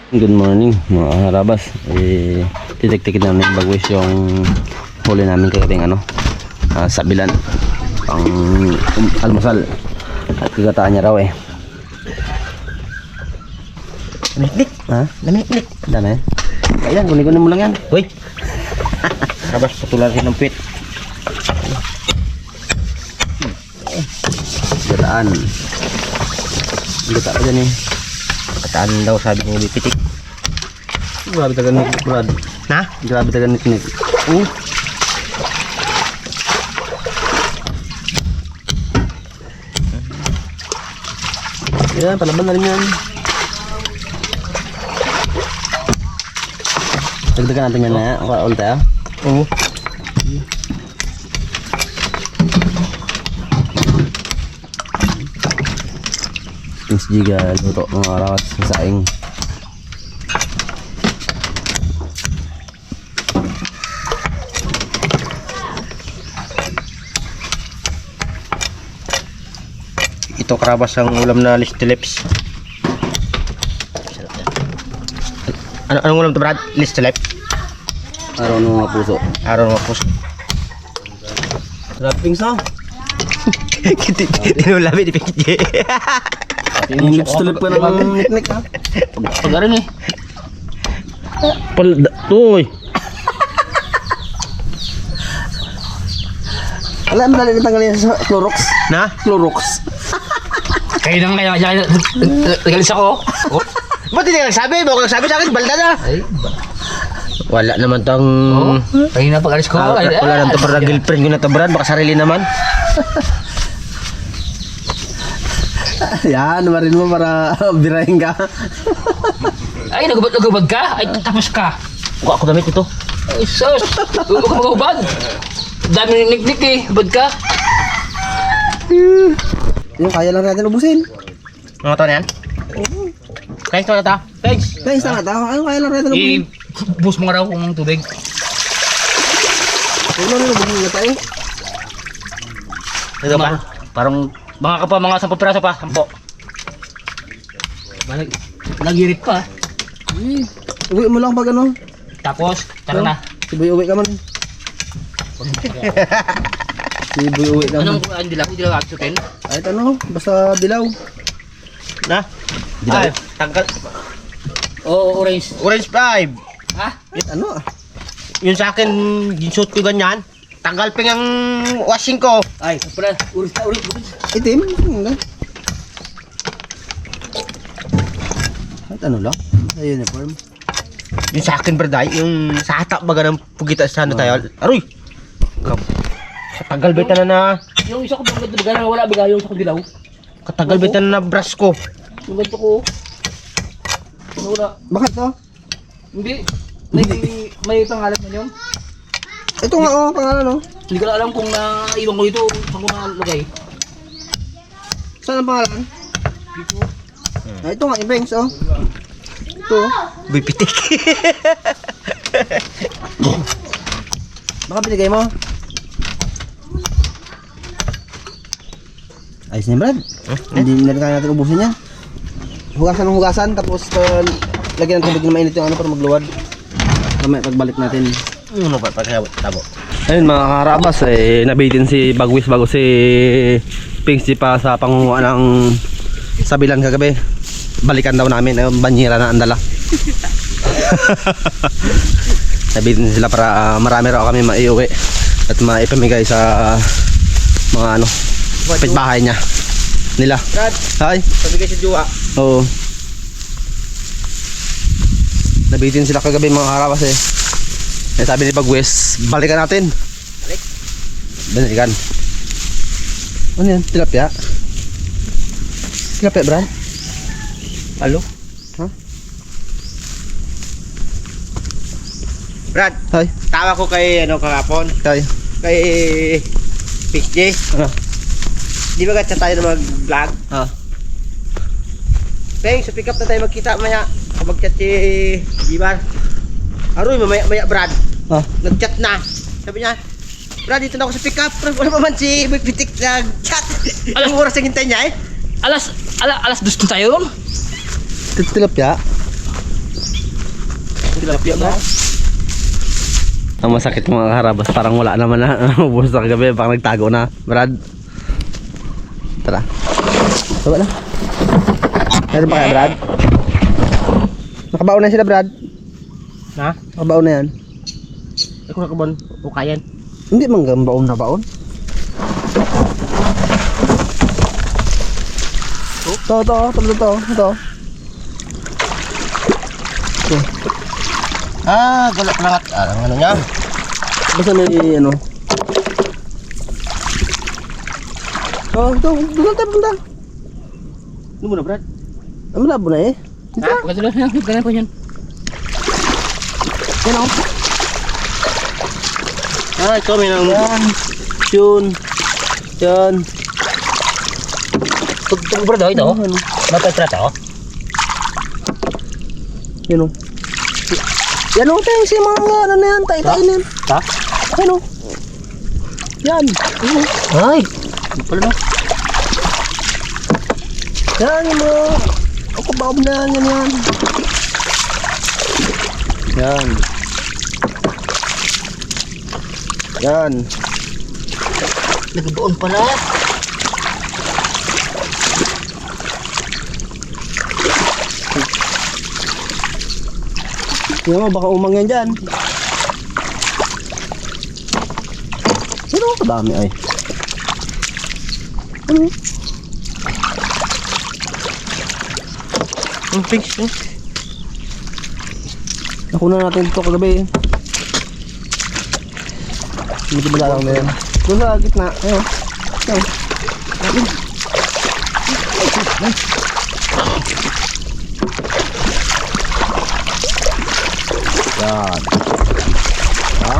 Good morning mga harabas. Titik-tikin namin bagwis yung huli namin kagabing sabilan pang almusal at kagataan niya raw eh. Lamiklik. Ha? Lamiklik. Dami. Ayan, kunin mo lang yan. Uy. Harabas, patularin ng pit. Gataan. Gata pa dyan eh. Kataan daw sabi ng bipitik. Grabe taga niknik, Brad. Na? Grabe taga niknik. Yan, palaban na rin yan. Dagdagan natin yan na ulit ah. Oo. Pins Giga luto mga arawas sa saing. Ito karabas ang ulam na listilips. Anong ulam to, Brad? Listilips? Araw ng mga puso. Araw ng puso. Sarap pings no? Tinulami ni Pinky. Yung lips tulip pa ng niknik ha? Pagarin eh. Uy. Alam mo dali tanggalin sa Clorox. Na? Clorox. Kayo nang kaya nagalis ako. Oh. Ba't hindi ka nagsabi? Bago nagsabi sa akin, balda na. Ay, Wala naman tong... kayo na pag-alis ko. wala naman to para girlfriend ko na to, Brad. Baka sarili naman. Yan, marin mo para birahin ka. Ay, nagubad ka? Ay, tapos ka. Kuha ako damit ito. Ay, sus. Huwag ka magubad. Dami niknik eh. Hubad ka. Yung kaya lang natin ubusin. Mga to na yan? Guys, ito na ta. Guys. Guys, tanga tao. Ano kaya lang natin ubusin? I-boost mo nga raw kung tubig. Huwag lang ubusin na tayo. Ito pa. Parang... Baka ka pa mga 10 piraso pa. 10. Nagirit pa. Uwi mo lang pag ano. Tapos, tara na. Siboy uwi ka man. Siboy uwi ka man. Anong dilaw aksutin? Kahit ano, basta dilaw. Na? Dilaw. Ay, tanggal. Oo, orange. Orange 5. Ha? Ano ah? Yun sa akin, ginshoot ko ganyan. Tanggal ping ang washing ko. Ay, pala. Orange. Itim. Ano? Kahit ano lang. Sa uniform. Yun sa akin, Braday. Yung sa atap baga ng pugita sa ano tayo. Aroy! Katagal beta na Yung isa ko bang ganda wala biga yung isa ko dilaw. Katagal beta na brush ko. Yung ganito ko. Wala. Bakit to? Hindi. May pangalan na yun. Ito nga oh, pangalan oh. Hindi ko na alam kung naiwan ko dito. Saan ko nalagay. Saan ang pangalan? Dito. Ah, ito nga, Ibengs oh. Ito oh. Bipitik. Baka binigay mo. Ayos niya, Brad. Hindi na rin kaya natin ubusin yan. Hugasan ng hugasan, tapos lagyan ng tubig na mainit yung ano para magluwad. Kamay pagbalik natin. Ano pa? Tabo. Ayun mga karabas, nabitin si Bagwis bago si Pingsy pa sa pangunguha ng sabilan kagabi. Balikan daw namin, ayun, banyera na andala. Nabitin sila para marami raw kami maiuwi at maipamigay sa mga ano, kapitbahay niya nila. Brad, Hi. sabi kayo si Juwa. Oo. Nabitin sila kagabi mga karabas eh. Sabi ni Bagwis, balikan natin. Balikan. Ano yan? Tilapia? Tilapia, Brad? Halo? Huh? Brad, Hi. tawa ko kay ano kahapon. Hi. Kay PJ. Ano? Di ba gatsa tayo na mag-vlog? Ah. Peng, sa pick up na tayo magkita maya. Kung mag-chat si Gibar. Aroy, maya Brad. Ah. Nag-chat na. Sabi niya, Brad, dito na ako sa pick up. Wala pa man si Boy Pitik nag-chat. Alam mo oras ang hintay niya eh. Alas 2 tayo. Tilapia? Tilapia ba? Ang masakit mga karabas, parang wala naman na ubos sa kagabi, parang nagtago na. Brad, tara. Baba na. Meron pa kaya, Brad? Nakabaon na sila, Brad. Ha? Nakabaon na yan. Ako nakabon. O kayan. Hindi man baon na baon. Ito. Ah, galak-langat. Ah, ang ano niya? Basta may ano. Ito, doon tayo punta. Ano mo na, Brad? Ang malabo na eh. Ha? Pagkatuloy na. Ganun po yun. Yan o. Ah, ito may nang... Yan. Yun. Yan. Tugtog bro daw ito. Mapagtrato. Yan o. Yan o, tayo si mga ano na yan. Tayo na yan. Ha? Yan o. Yan. Ay. Pala na. Yan yung mga. Ako baob na yan. Yan. Yan. Nagbaon pala. Tingnan mo, baka umang yan dyan. Sino ang kadami ay? Ano? Ang fish, eh. Nakunan natin ito kagabi. Medyo magalang na yan. Doon sa gitna. Ayun. Ayun. Yan. Ha?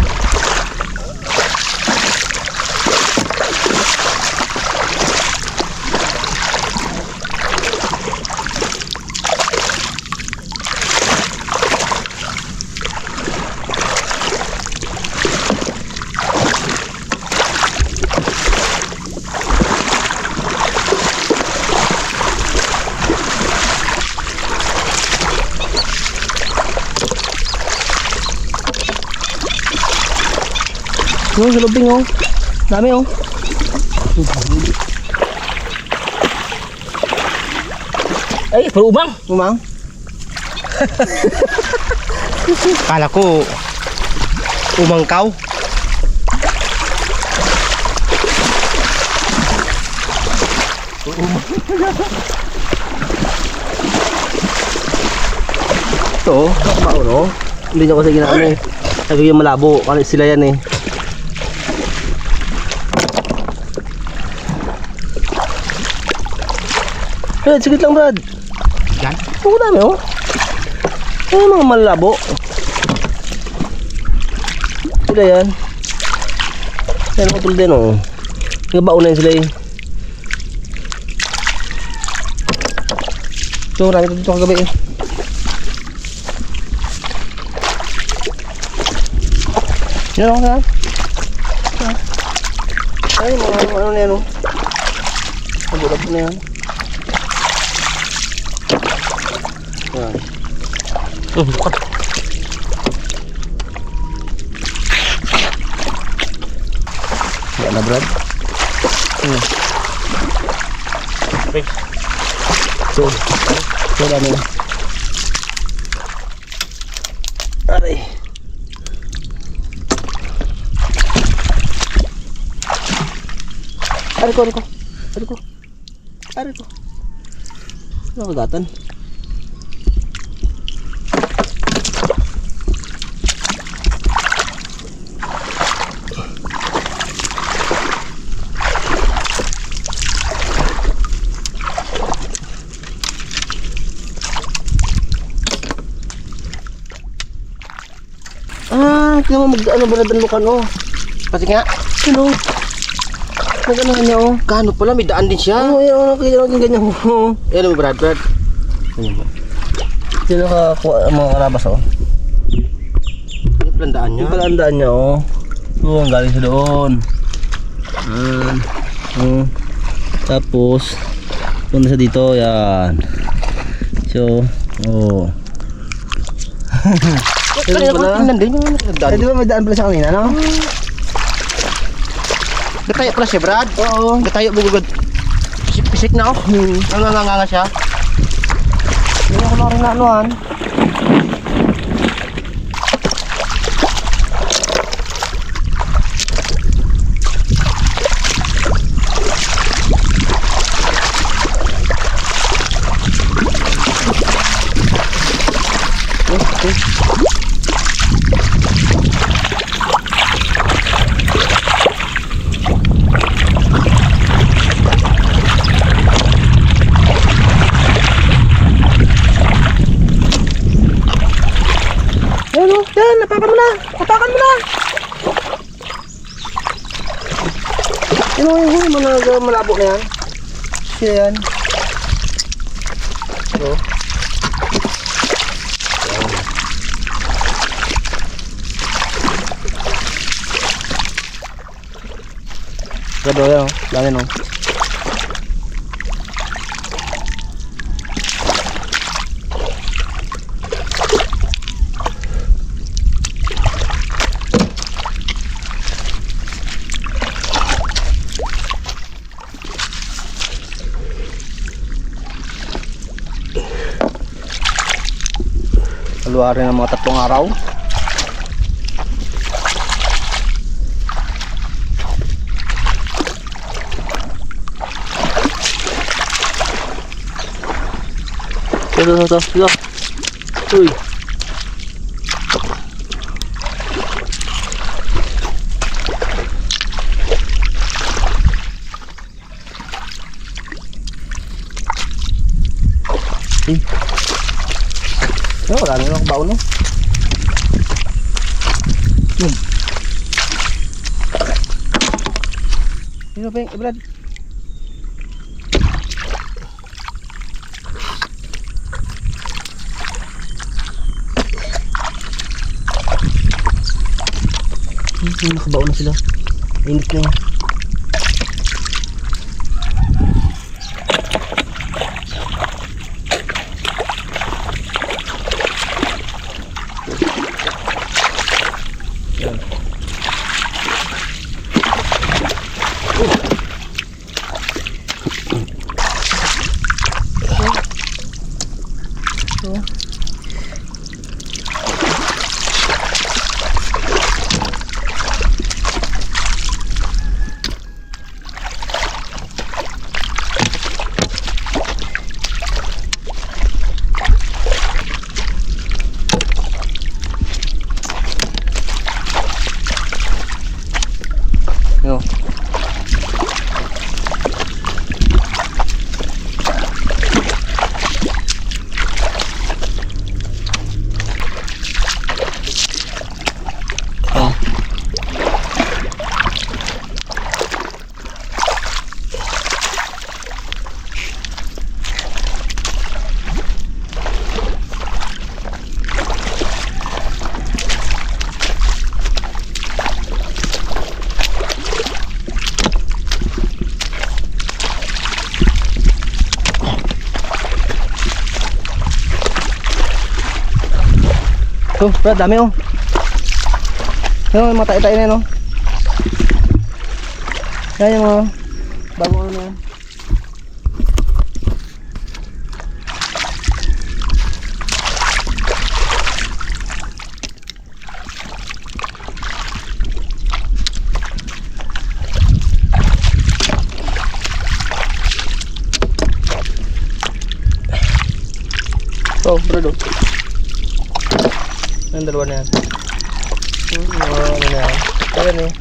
Yung sa lubing oh. Dami oh. Ay, puro umang. Umang. Kala ko umangkaw. Ito oh. Baon oh. Hindi nyo kasi ginaan eh. Sabi yung malabo. Kasi sila yan eh. Brad, sigit lang Brad. Yan. Oo, dami oh. Ay, mga malabo. Sila yan. Yan ako tulad din oh. Nagbaon na yun sila eh. So, marami dito kagabi eh. Yan ako kaya. Ay, mga ano na yan oh. Nagulap na yan. Yan. Bukat. Yan na Brad. Fish. So dami. Aray. Aray ko. Ano magatan? Kaya mo mag-ano ba na danlukan oh. Kasi nga, Ano? Nag-ano niya oh. kano pala, may daan din siya. Oo, yan oh, nakikita natin ganyan oh. Yan mo, Brad. Ganyan mo. Sino nakakuha mga karabas oh. Ano pala ang daan niya? Yung pala ang daan niya oh. Oo, ang galing sa doon. Tapos punta sa dito, yan. So, oh. Kanina ko tingnan din yung Eh, nagdaan. di ba may daan pala sa kanina, no? Gatayo pala siya, Brad. Oo. Gatayo bugugod. Pisik na oh. Nanganganga siya. Hindi ako na rin na anuhan. Ayan o, yan, napakan mo na. Napakan mo na. Yan o, yung huli, malabo na yan. Siya yan. Ito. Gado yan o, dami no. Kaluwarin ng mga 3 araw. Ito. Uy. Wala na lang baon no. Sino ba yung Brad? Nakabaon na sila. Init na yun. Yo. Oh, Brad, dami oh. Yan yung mga tayo-tayo na yan oh. Yan yung mga bagong ano na yan. Oh, Brad oh. Ang dalawa na yan. Ano na yan. Ayan eh.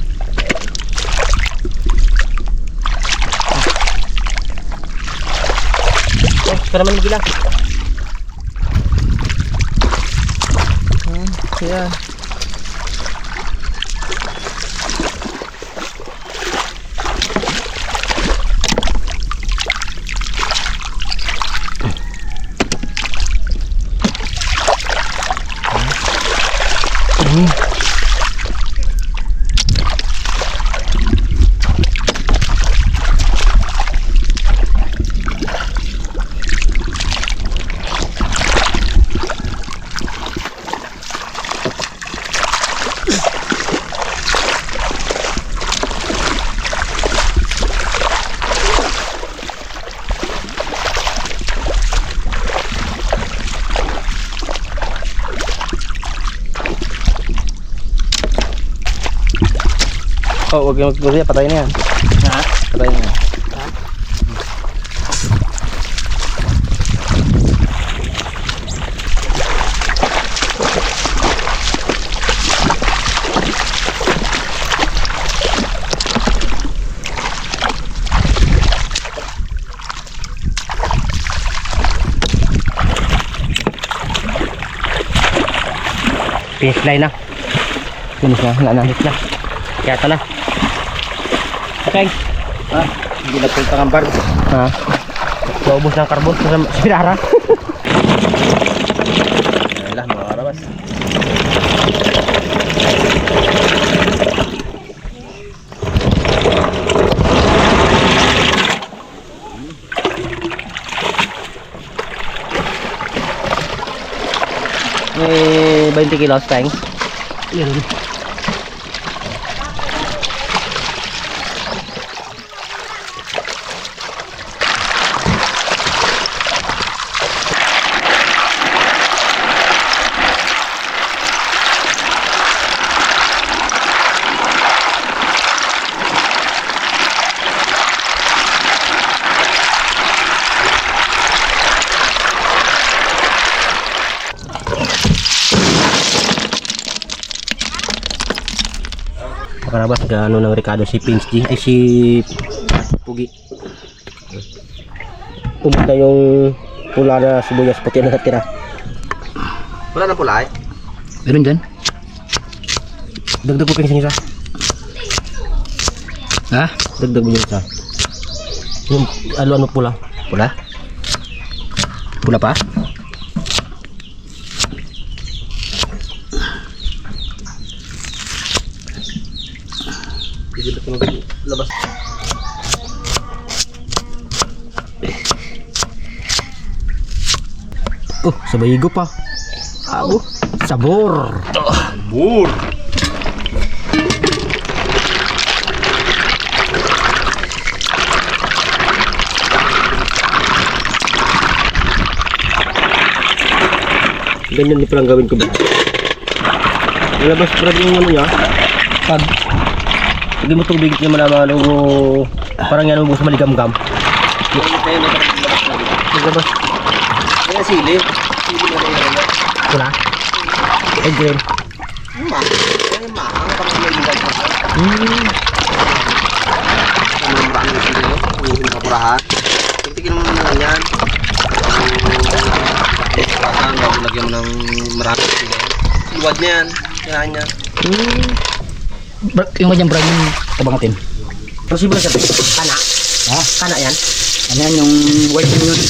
Oh, para naman magila. Ayan. Oh, huwag yung magpapaya, patayin na yan. Ha? Patayin na yan. Finish line na. Finish na, wala na. Finish na. Kaya ito na. Okay. Hindi na punta ng bar. Ha? Naubos ng karbon sa Sirara. Wala, mga karabas. May 20 kilos, Peng. Yan. Karabas, gaano ng Ricardo si Pins G, ay si Pugi. Ubus na yung pula na sibuyas puti na natira. Wala na pula eh. Meron dyan? Dagdag mo Pins isa. Ha? Dagdag mo yung isa. Yung ano pula. Pula? Pula pa? Labas. Oh, sabayigo pa. Abo, sabor. Bur. Ganyan din palang gawin ko ba? Nalabas pa rin yung ano niya. Pag hindi mo tubig niya malaman o parang yan ubus maligam-gam. Nalabas. Kaya sili. Sili na rin na. Pula. Ay green. Ma. Kaya ma. Ang parang may ligat pa. Ano yung baka ng sili mo? Yung kapurahan. Tignan mo naman yan. Bago lagyan mo ng maraming sili. Iwad niya yan. Kailangan niya. Yung kanyang brand yung kabangatin. Posible siya. Kana. Ha? Kana yan. Ano yan yung white yun?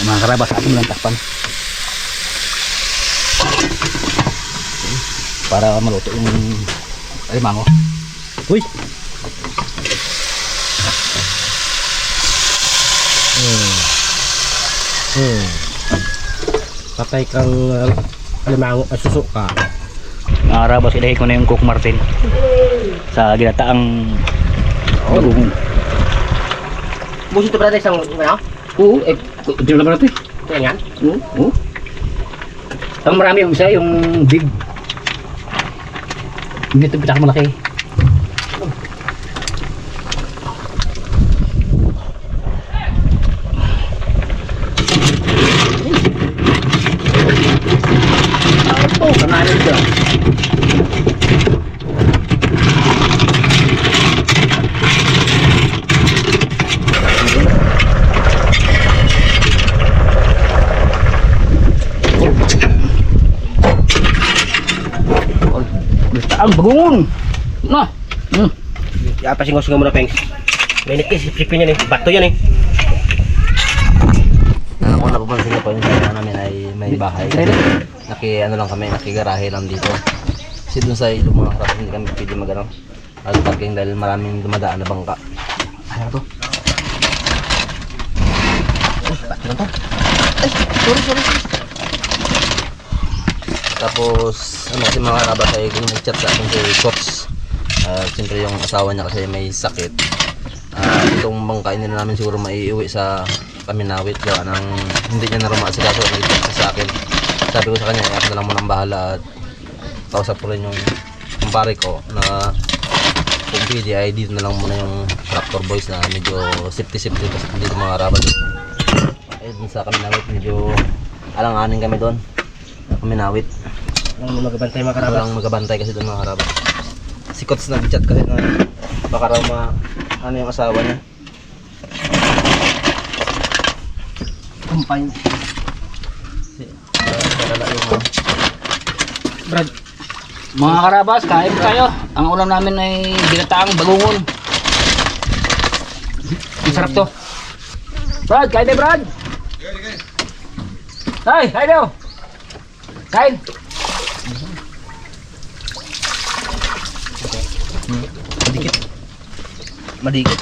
Mga karabas, atin mo lang takpan. Para maluto yung alimango. Uy. Patay kang limango at suso ka. Mga karabas, ilahi ko na yung Cook Martin sa ginataang bagong. Busi ito pala isang ano? Oo, hindi mo naman natin. Ito yan. Oo. Ang marami yung isa, yung big. Hindi ito pinakamalaki. Ito, kananin siya. Ang bagungon. Na. Pasingos-singaw mo na, Pengs. May nikis-sipin yan eh. Bato yan eh. Kung napapansin niyo po yung sa namin ay may bahay. Ano lang kami, nakigarahe lang dito. Kasi dun sa ilong mga karapos hindi kami pwede magano. At parking dahil maraming dumadaan na bangka. Ayaw to. Ano to? Ay, sorry. Tapos, ano kasi mga karabas ay kung nag-chat sa akin si Coach. Siyempre yung asawa niya kasi may sakit. Itong bangka hindi na namin siguro maiuwi sa Kaminawit gawa ng hindi niya na rumaasikaso. Nag-text siya sa akin. Sabi ko sa kanya, ako na lang muna ang bahala at kausap ko rin yung kumpare ko na kung pwede ay dito na lang muna yung Tractor Boys na medyo safety kasi dito mga Karabas. Ay dun sa Kaminawit medyo alang-aning kami doon. Kaminawit. Walang magabantay mga Karabas. Walang magabantay kasi doon mga Karabas. Si Kots nag-chat kasi na baka raw ano yung asawa niya. Kumpay. Brad, Mga Karabas, kain tayo. Ang ulam namin ay ginataang bagungon. Ang sarap to. Brad, kain tayo Brad. Ay, kain tayo. Kain. Madikit.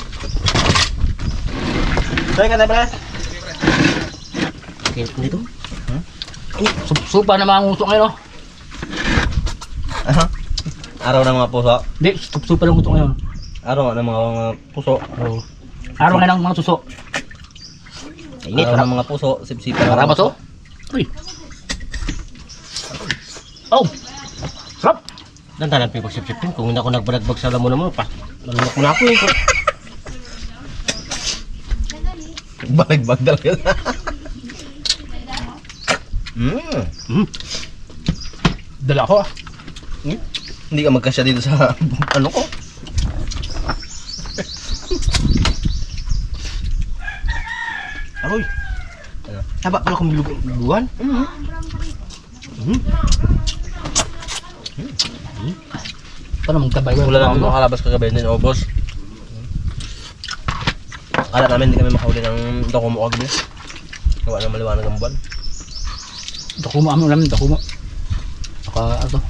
Sorry ka na pala. Kinit nito. Supa na mga nguso ngayon. Araw ng mga puso. Hindi, supa ng nguso ngayon. Araw ng mga puso. Oh. Araw ngayon ng mga suso. Init ng mga puso. Sip-sipan. Karabas oh. Uy. Oh. Sarap. Dandanan pa yung pagsip-sipin. Kung hindi ako nagbalagbag sa lamon mo, malunok mo na ako eh. Balagbag talaga. Dala ko ah. Hindi ka magkasya dito sa ano ko. Aroy. Taba pala kung bilugan. Paano magtabay ko? Wala namin mga Karabas kagabi din, obos. Akala namin hindi kami makahuli ng Dokumo kagabi. Gawa ng maliwanag ang buwan. Dokumo amin ulam, dokumo. Saka ano to?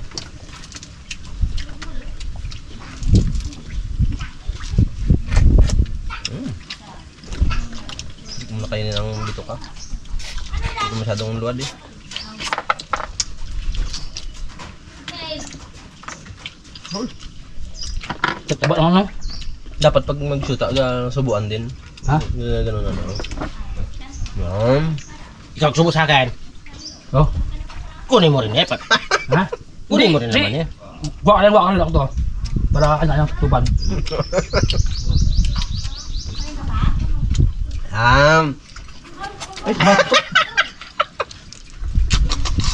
Hindi ko nakainin ng dito ka. Hindi ko masyadong luwad eh. Taba lang ano? Dapat pag mag-shoot, subuan din. Ha? Ganun ano. Yan. Ikaw subo sa akin. Oh. Kunin mo rin eh. Ha? Kunin mo rin naman eh. Waka lang ako to. Para ano yung tuban.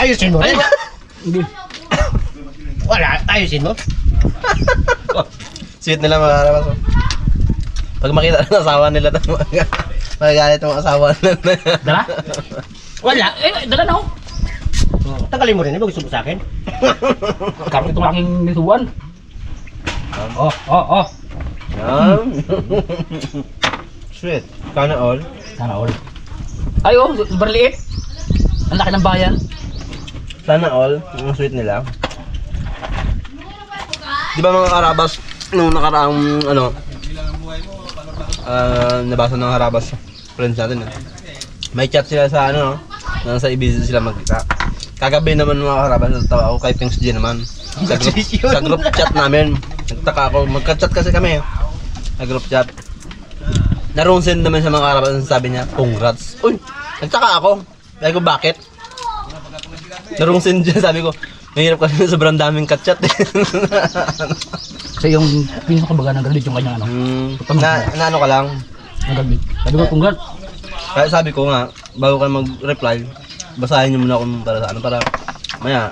Ayusin mo rin. Hindi. Wala, ayusin mo. Sweet nila mga Karabas. Pag makita ng asawa nila, magagalit ang asawa nila. Dala? Wala. Dala na ako. Tagalin mo rin eh. Gusto mo sa akin. Kapit itong aking nisuan. Oh. Yan. Sweet. Sana all. Sana all. Ay oh, super liit. Ang laki ng bayan. Sana all. Yung sweet nila. Di ba mga Karabas, nung nakaraang nabasa ng Karabas friends natin may chat sila sa nasa Ibiza sila magkita. Kagabi naman mga Karabas, natawa ako kay Pings G naman sa group chat namin. Nagtaka ako, magka-chat kasi kami sa group chat. Narunsin naman sa mga Karabas, sabi niya congrats. Uy, nagtaka ako, sabi ko bakit? Narunsin dyan, sabi ko mahirap kasi sobrang daming ka-chat eh. Kasi yung pinakabaga ng galit yung kanyang na ano ka lang. Nagalit. Sabi ko congrats. Kaya sabi ko nga, bago ka mag-reply, basahin nyo muna kung para sa para maya,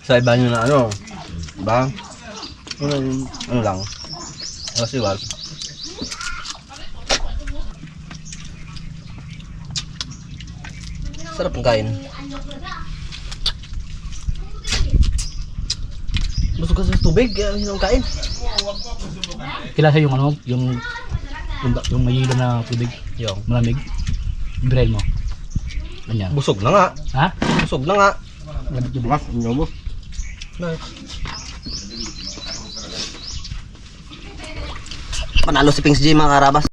sa iba nyo na diba? Ano lang, kasi was. Sarap ng kain. Busog ka sa tubig, yung kain. Kilasa yung yung may ilaw na tubig. Yung Malamig. Ibrahin mo. Ganyan. busog na nga. Ha? Busog na nga. Labit yung bukas. Panalo si Pings G mga Karabas.